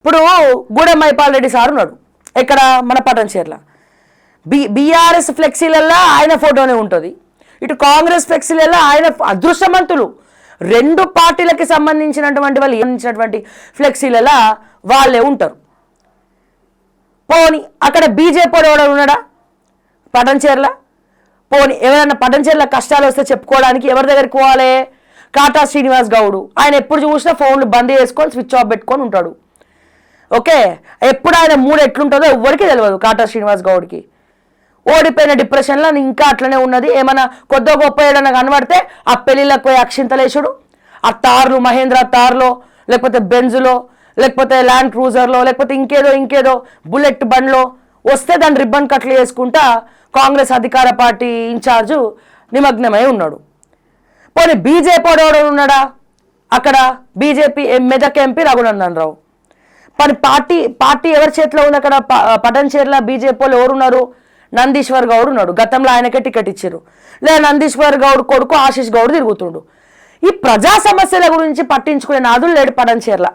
ఇప్పుడు గూడెం మైపాల్ రెడ్డి సార్ ఉన్నాడు ఇక్కడ మన పటంచేర్ల బీఆర్ఎస్ ఫ్లెక్సీలలో ఆయన ఫోటోనే ఉంటుంది, ఇటు కాంగ్రెస్ ఫ్లెక్సీలలో ఆయన అదృష్టవంతులు రెండు పార్టీలకి సంబంధించినటువంటి వాళ్ళు ఇచ్చినటువంటి ఫ్లెక్సీలలో వాళ్ళే ఉంటారు. పోని అక్కడ బీజేపీ వాడు ఉన్నాడా పటంచేర్ల? పోని ఎవరైనా పటంచేర్ల కష్టాలు వస్తే చెప్పుకోవడానికి ఎవరి దగ్గరికి పోవాలి? కాటా శ్రీనివాస్ గౌడ్. ఆయన ఎప్పుడు చూసినా ఫోన్లు బంద్ చేసుకొని స్విచ్ ఆఫ్ పెట్టుకొని ఉంటాడు. ఓకే, ఎప్పుడు ఆయన మూడు ఎట్లుంటుందో ఎవరికి తెలియదు కాటా శ్రీనివాస్ గౌడ్కి. ఓడిపోయిన డిప్రెషన్లో ఇంకా అట్లనే ఉన్నది. ఏమైనా కొద్ది గొప్ప ఏడన్నా కనబడితే ఆ పెళ్ళిళ్ళకి పోయి అక్షింతలేసుడు, ఆ తార్లు మహేంద్ర తార్లో, లేకపోతే బెంజులో, లేకపోతే ల్యాండ్ క్రూజర్లో, లేకపోతే ఇంకేదో బుల్లెట్ బండ్లో వస్తే దాన్ని రిబ్బన్ కట్లు వేసుకుంటా కాంగ్రెస్ అధికార పార్టీ ఇన్ఛార్జు నిమగ్నమై ఉన్నాడు. పోనీ బీజేపీ వాడు ఉన్నాడా అక్కడ? BJP Medak MP Raghunandan Rao. మరి పార్టీ ఎవరి చేతిలో ఉంది అక్కడ? పటంచేర్ల బీజేపీ వాళ్ళు ఎవరున్నారు? నందీశ్వర్ గౌడ్ ఉన్నాడు. గతంలో ఆయనకే టికెట్ ఇచ్చారు. లేదా నందీశ్వర్ గౌడ్ కొడుకు ఆశీష్ గౌడ్ తిరుగుతుండు. ఈ ప్రజా సమస్యల గురించి పట్టించుకునే నాదులు లేడు పటంచేర్ల.